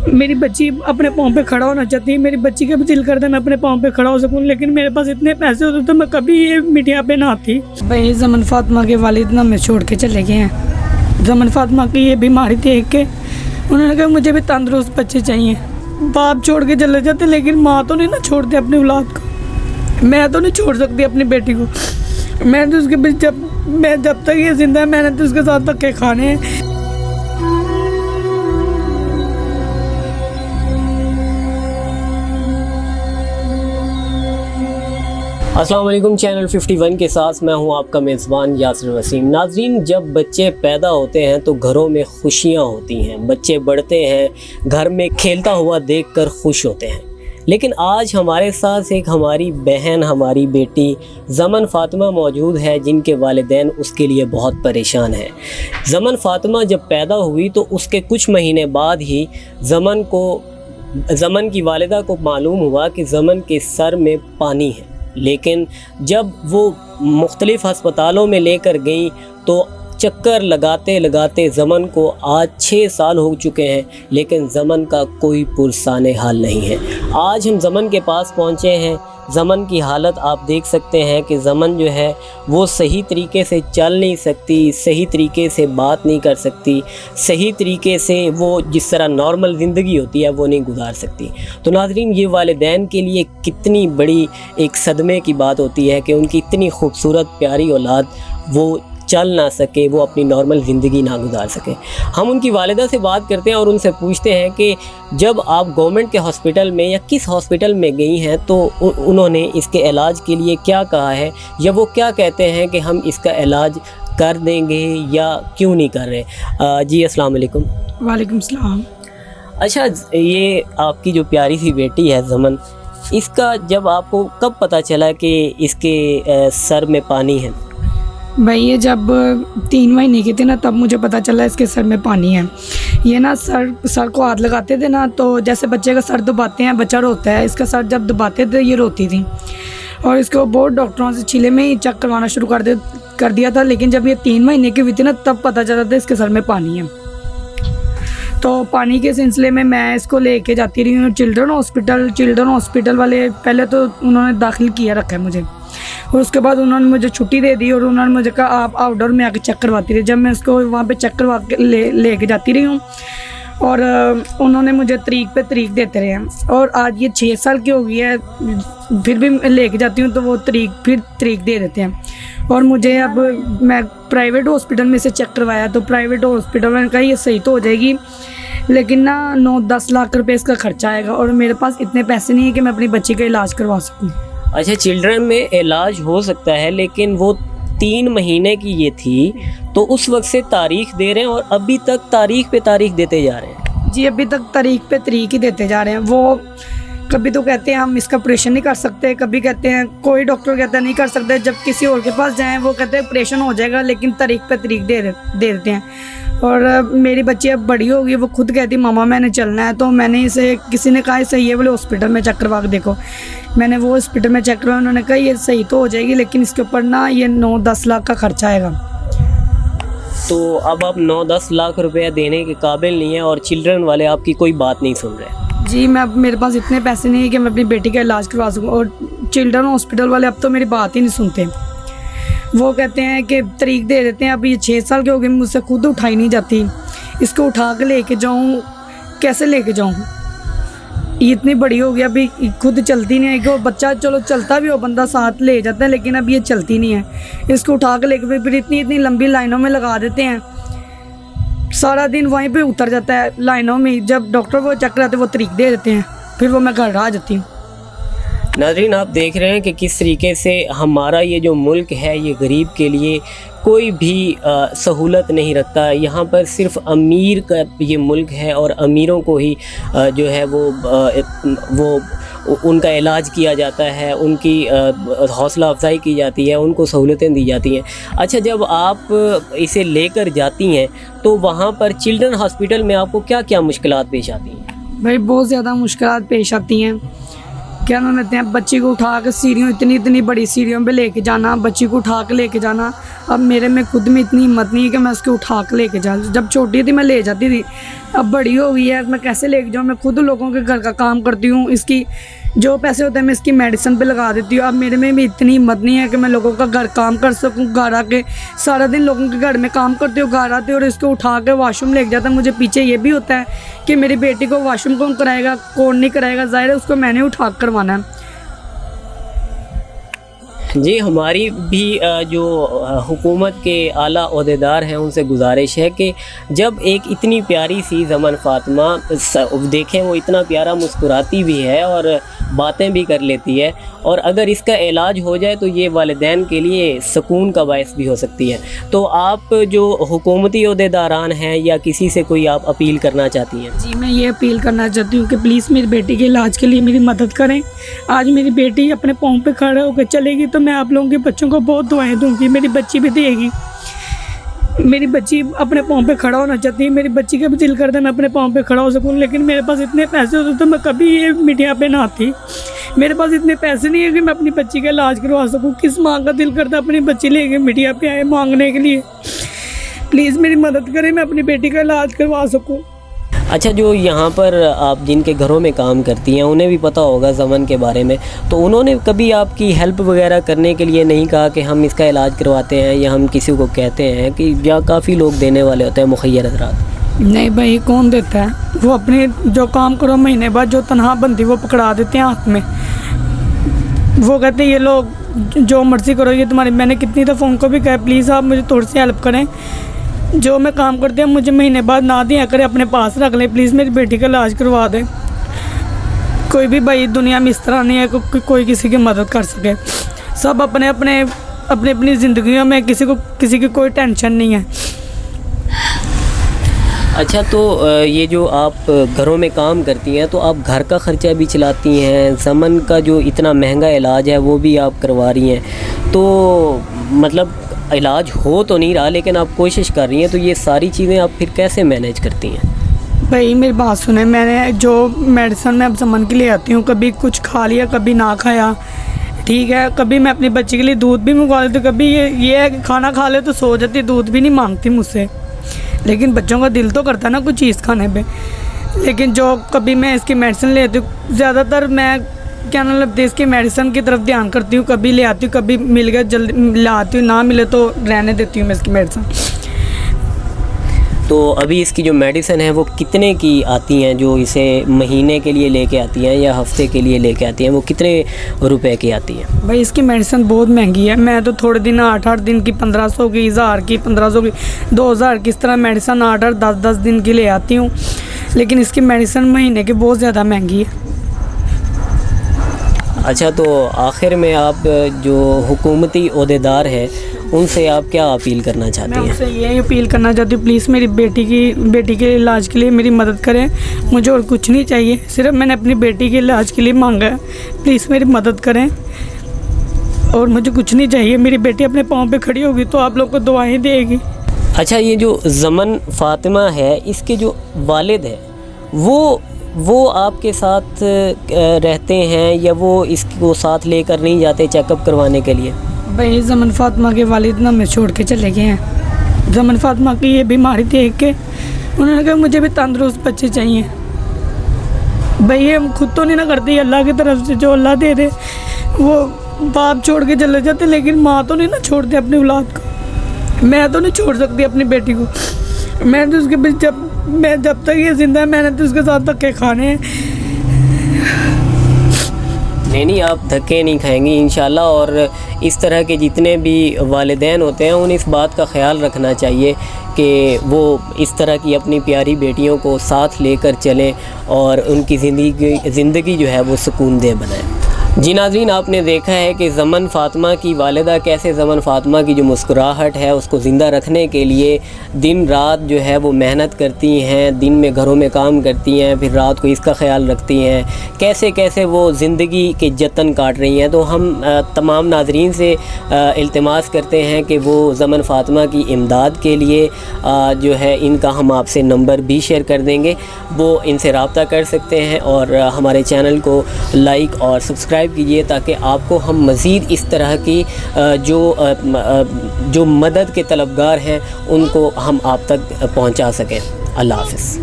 मेरी बच्ची अपने पाँव पे खड़ा होना चाहती है, मेरी बच्ची का भी दिल करता है मैं अपने पाँव पे खड़ा हो सकूं, लेकिन मेरे पास इतने पैसे होते तो मैं कभी ये मीडिया पे ना आती। भाई जमन फातिमा के वालिद ना मैं छोड़ के चले गए हैं। जमन फातिमा की ये बीमारी देख के उन्होंने कहा मुझे भी तंदुरुस्त बच्चे चाहिए। बाप छोड़ के चले जाते लेकिन माँ तो नहीं ना छोड़ते अपनी औलाद को। मैं तो नहीं छोड़ सकती अपनी बेटी को। मैं तो उसके जब तक ये जिंदा है मैंने तो उसके साथ धक्के खाने हैं। अस्सलाम वालेकुम, चैनल 51 के साथ मैं हूं आपका मेज़बान यासिर वसीम। नाज़रीन, जब बच्चे पैदा होते हैं तो घरों में खुशियां होती हैं, बच्चे बढ़ते हैं, घर में खेलता हुआ देखकर खुश होते हैं। लेकिन आज हमारे साथ एक हमारी बहन, हमारी बेटी ज़मन फातिमा मौजूद है जिनके वालिदैन उसके लिए बहुत परेशान हैं। ज़मन फातिमा जब पैदा हुई तो उसके कुछ महीने बाद ही ज़मन की वालिदा को मालूम हुआ कि ज़मन के सर में पानी है। लेकिन जब वो मुख्तलिफ़ अस्पतालों में लेकर गई तो चक्कर लगाते लगाते ज़मन को आज 6 साल हो चुके हैं, लेकिन ज़मन का कोई पुरसाने हाल नहीं है। आज हम ज़मन के पास पहुँचे हैं। ज़मन की हालत आप देख सकते हैं कि ज़मन जो है वो सही तरीके से चल नहीं सकती, सही तरीके से बात नहीं कर सकती, सही तरीके से वो जिस तरह नॉर्मल ज़िंदगी होती है वो नहीं गुजार सकती। तो नाज़रीन, ये वालिदैन के लिए कितनी बड़ी एक सदमे की बात होती है कि उनकी इतनी खूबसूरत प्यारी औलाद वो चल ना सके, वो अपनी नॉर्मल ज़िंदगी ना गुजार सके। हम उनकी वालिदा से बात करते हैं और उनसे पूछते हैं कि जब आप गवर्नमेंट के हॉस्पिटल में या किस हॉस्पिटल में गई हैं तो उन्होंने इसके इलाज के लिए क्या कहा है, या वो क्या कहते हैं कि हम इसका इलाज कर देंगे या क्यों नहीं कर रहे। जी अस्सलाम वालेकुम। वालेकुम सलाम। अच्छा, ये आपकी जो प्यारी सी बेटी है ज़मन, इसका जब आपको कब पता चला कि इसके सर में पानी है? भाई ये जब 3 महीने की थी ना तब मुझे पता चला इसके सर में पानी है। ये ना सर को हाथ लगाते थे ना तो जैसे बच्चे का सर दबाते हैं, बच्चा रोता है, इसका सर जब दबाते थे ये रोती थी। और इसको बहुत डॉक्टरों से चिले में ही चेक करवाना शुरू कर दिया था। लेकिन जब ये 3 महीने की हुई थी ना तब पता चला था इसके सर में पानी है। तो पानी के सिलसिले में मैं इसको लेके जाती रही हूँ चिल्ड्रन हॉस्पिटल वाले पहले तो उन्होंने दाखिल किया रखा है मुझे, और उसके बाद उन्होंने मुझे छुट्टी दे दी और उन्होंने मुझे कहा आप आउटडोर में आके चेक करवाती रही। जब मैं उसको वहाँ पे चेक करवा के लेके जाती रही हूँ और उन्होंने मुझे तरीक पे तरीक देते रहे हैं। और आज ये 6 साल की हो गई है, फिर भी लेके जाती हूँ तो वो तरीक दे देते हैं। और मुझे अब मैं प्राइवेट हॉस्पिटल में से चेक करवाया तो प्राइवेट हॉस्पिटल में कहा ये सही तो हो जाएगी, लेकिन ना 9-10 लाख रुपए इसका खर्चा आएगा और मेरे पास इतने पैसे नहीं है कि मैं अपनी बच्ची का इलाज करवा सकूँ। अच्छा, चिल्ड्रन में इलाज हो सकता है, लेकिन वो 3 महीने की ये थी तो उस वक्त से तारीख दे रहे हैं और अभी तक तारीख पे तारीख देते जा रहे हैं। जी, अभी तक तारीख पे तारीख ही देते जा रहे हैं। वो कभी तो कहते हैं हम इसका ऑपरेशन नहीं कर सकते, कभी कहते हैं कोई डॉक्टर कहता है नहीं कर सकते। जब किसी और के पास जाएं वो कहते हैं ऑपरेशन हो जाएगा, लेकिन तारीख पे तारीख दे देते हैं। और मेरी बच्ची अब बड़ी हो गई, वो खुद कहती मामा मैंने चलना है। तो मैंने इसे किसी ने कहा सही है बोले हॉस्पिटल में चेक करवा के देखो। मैंने वो हॉस्पिटल में चेक करवाया, उन्होंने कहा ये सही तो हो जाएगी लेकिन इसके ऊपर ना ये 9-10 लाख का खर्चा आएगा। तो अब आप 9-10 लाख रुपया देने के काबिल नहीं है और चिल्ड्रन वाले आपकी कोई बात नहीं सुन रहे। जी, मेरे पास इतने पैसे नहीं है कि मैं अपनी बेटी का इलाज करवा सकूँ। और चिल्ड्रन हॉस्पिटल वाले अब तो मेरी बात ही नहीं सुनते। वो कहते हैं कि तारीख दे देते हैं। अब ये 6 साल के हो गए, मुझसे खुद उठाई नहीं जाती। इसको उठा के लेके जाऊँ, कैसे लेके जाऊँ? ये इतनी बड़ी हो गई अभी खुद चलती नहीं है। कि वो बच्चा चलो चलता भी हो बंदा साथ ले जाता है, लेकिन अब ये चलती नहीं है। इसको उठा के लेके फिर इतनी लंबी लाइनों में लगा देते हैं, सारा दिन वहीं पे उतर जाता है लाइनों में। जब डॉक्टर वो चेक कराते वो तारीख दे देते हैं, फिर वो मैं घर आ जाती हूँ। नाज़रीन, आप देख रहे हैं कि किस तरीके से हमारा ये जो मुल्क है ये गरीब के लिए कोई भी सहूलत नहीं रखता। यहाँ पर सिर्फ अमीर का ये मुल्क है और अमीरों को ही जो है वो उनका इलाज किया जाता है, उनकी हौसला अफजाई की जाती है, उनको सहूलतें दी जाती हैं। अच्छा, जब आप इसे लेकर जाती हैं तो वहाँ पर चिल्ड्रन हॉस्पिटल में आपको क्या क्या मुश्किलात पेश आती हैं? भाई बहुत ज़्यादा मुश्किलात पेश आती हैं क्या नाम लेते हैं, बच्ची को उठा के सीढ़ियों, इतनी इतनी बड़ी सीढ़ियों पे लेके जाना, बच्ची को उठा के लेके जाना। अब मेरे में खुद में इतनी हिम्मत नहीं है कि मैं उसको उठा के लेके जाऊँ। जब छोटी थी मैं ले जाती थी, अब बड़ी हो गई है, मैं कैसे लेके जाऊँ। मैं खुद लोगों के घर का काम करती हूँ, इसकी जो पैसे होते हैं मैं इसकी मेडिसिन पे लगा देती हूँ। अब मेरे में भी इतनी हिम्मत नहीं है कि मैं लोगों का घर काम कर सकूँ। घर आके सारा दिन लोगों के घर में काम करती हूँ, घर आती हूँ और इसको उठा के वॉशरूम लेके जाता। मुझे पीछे ये भी होता है कि मेरी बेटी को वॉशरूम कौन कराएगा, कौन नहीं कराएगा, ज़ाहिर है उसको मैंने उठा कर करवाना है। जी, हमारी भी जो हुकूमत के आला ओहदेदार हैं उनसे गुजारिश है कि जब एक इतनी प्यारी सी ज़मन फ़ातिमा देखें, वो इतना प्यारा मुस्कुराती भी है और बातें भी कर लेती है, और अगर इसका इलाज हो जाए तो ये वालिदैन के लिए सुकून का बायस भी हो सकती है। तो आप जो हुकूमती ओहदेदारान हैं या किसी से कोई आप अपील करना चाहती हैं? जी, मैं ये अपील करना चाहती हूँ कि प्लीज़ मेरी बेटी के इलाज के लिए मेरी मदद करें। आज मेरी बेटी अपने पाँव पे खड़ा होकर चलेगी तो मैं आप लोगों के बच्चों को बहुत दुआएं दूंगी, मेरी बच्ची भी देगी। मेरी बच्ची अपने पाँव पे खड़ा होना चाहती है, मेरी बच्ची का भी दिल करता है मैं अपने पाँव पे खड़ा हो सकूँ, लेकिन मेरे पास इतने पैसे होते तो मैं कभी ये मीडिया पे ना आती। मेरे पास इतने पैसे नहीं है कि मैं अपनी बच्ची का इलाज करवा सकूँ। किस माँ का दिल करता है अपनी बच्ची लेके मीडिया पे आए मांगने के लिए। प्लीज़ मेरी मदद करें, मैं अपनी बेटी का इलाज करवा सकूँ। अच्छा, जो यहाँ पर आप जिनके घरों में काम करती हैं उन्हें भी पता होगा ज़मन के बारे में, तो उन्होंने कभी आपकी हेल्प वगैरह करने के लिए नहीं कहा कि हम इसका इलाज करवाते हैं, या हम किसी को कहते हैं कि या काफ़ी लोग देने वाले होते हैं मुखय्यर हज़रात? नहीं भाई, कौन देता है? वो अपने जो काम करो महीने बाद जो तनख्वाह बनती वो पकड़ा देते हैं हाथ में। वो कहते हैं ये लोग जो मर्ज़ी करो, ये तुम्हारी। मैंने कितनी दफ़ा उनको भी कहा प्लीज़ आप मुझे थोड़ी सी हेल्प करें, जो मैं काम करती हूँ मुझे महीने बाद ना दिया करें, अपने पास रख लें, प्लीज़ मेरी बेटी का इलाज करवा दें। कोई भी भाई दुनिया में इस तरह नहीं है कोई किसी की मदद कर सके। सब अपने अपनी ज़िंदगियों में किसी की कोई टेंशन नहीं है। अच्छा, तो ये जो आप घरों में काम करती हैं तो आप घर का ख़र्चा भी चलाती हैं, ज़मन का जो इतना महंगा इलाज है वो भी आप करवा रही हैं, तो मतलब इलाज हो तो नहीं रहा लेकिन आप कोशिश कर रही हैं, तो ये सारी चीज़ें आप फिर कैसे मैनेज करती हैं? भाई मेरी बात सुने, मैंने जो मेडिसिन मैं अब ज़मन के लिए आती हूँ, कभी कुछ खा लिया कभी ना खाया, ठीक है। कभी मैं अपनी बच्ची के लिए दूध भी मंगवा लेती हूँ, कभी ये है कि खाना खा ले तो सो जाती, दूध भी नहीं मांगती मुझसे। लेकिन बच्चों का दिल तो करता है ना कुछ चीज़ खाने पे। लेकिन जो कभी मैं इसकी मेडिसिन लेती हूँ, ज़्यादातर मैं क्या नाम लगती है इसकी मेडिसिन की तरफ ध्यान करती हूँ। कभी ले आती हूँ, कभी मिल गया जल्दी लाती हूँ, ना मिले तो रहने देती हूँ मैं इसकी मेडिसिन। तो अभी इसकी जो मेडिसिन है वो कितने की आती हैं, जो इसे महीने के लिए लेके आती हैं या हफ्ते के लिए लेके आती हैं, वो कितने रुपए की आती है? भाई इसकी मेडिसिन बहुत महंगी है। मैं तो थोड़े दिन 8-8 दिन की 1500 की, 1000 की, 1500 की, 2000 की, इस तरह मेडिसिन 8-8 10-10 दिन की ले आती हूँ। लेकिन इसकी मेडिसिन महीने की बहुत ज़्यादा महंगी है। अच्छा, तो आखिर में आप जो हुकूमती ओहदेदार हैं उनसे आप क्या अपील करना चाहती हैं? मैं उनसे यही अपील करना चाहती हूँ, प्लीज़ मेरी बेटी के इलाज के लिए मेरी मदद करें। मुझे और कुछ नहीं चाहिए, सिर्फ मैंने अपनी बेटी के इलाज के लिए मांगा है। प्लीज़ मेरी मदद करें और मुझे कुछ नहीं चाहिए। मेरी बेटी अपने पाँव पे खड़ी होगी तो आप लोग को दुआएं देगी। अच्छा, ये जो ज़मन फ़ातिमा है, इसके जो वालिद हैं वो आपके साथ रहते हैं या वो इसको साथ लेकर नहीं जाते चेकअप करवाने के लिए? भाई ज़मन फ़ातिमा के वालिद ना मैं छोड़ के चले गए हैं। ज़मन फ़ातिमा की ये बीमारी देख के उन्होंने कहा मुझे भी तंदुरुस्त बच्चे चाहिए। भाई ये हम खुद तो नहीं ना करते, अल्लाह की तरफ से जो अल्लाह दे दे। वो बाप छोड़ के चले जाते, लेकिन माँ तो नहीं ना छोड़ते अपनी औलाद को। मैं तो नहीं छोड़ सकती अपनी बेटी को। मैं तो उसके जब तक ये जिंदा है मैंने तो उसके साथ धक्के खाने हैं। नहीं, आप धक्के नहीं खाएंगी इंशाल्लाह। और इस तरह के जितने भी वालिदैन होते हैं उन्हें इस बात का ख्याल रखना चाहिए कि वो इस तरह की अपनी प्यारी बेटियों को साथ लेकर चलें और उनकी ज़िंदगी जो है वो सुकून दे बनाएं। जी नाज़रीन, आपने देखा है कि ज़मन फ़ातिमा की वालिदा कैसे ज़मन फ़ातिमा की जो मुस्कुराहट है उसको ज़िंदा रखने के लिए दिन रात जो है वो मेहनत करती हैं, दिन में घरों में काम करती हैं, फिर रात को इसका ख्याल रखती हैं, कैसे कैसे वो ज़िंदगी के जतन काट रही हैं। तो हम तमाम नाज़रीन से इल्तिमास करते हैं कि वो ज़मन फ़ातिमा की इमदाद के लिए जो है इनका हम आपसे नंबर भी शेयर कर देंगे, वो इनसे रब्ता कर सकते हैं और हमारे चैनल को लाइक और सब्सक्राइब कीजिए ताकि आपको हम मज़ीद इस तरह की जो मदद के तलबगार हैं उनको हम आप तक पहुंचा सकें। अल्लाह हाफ़िज़।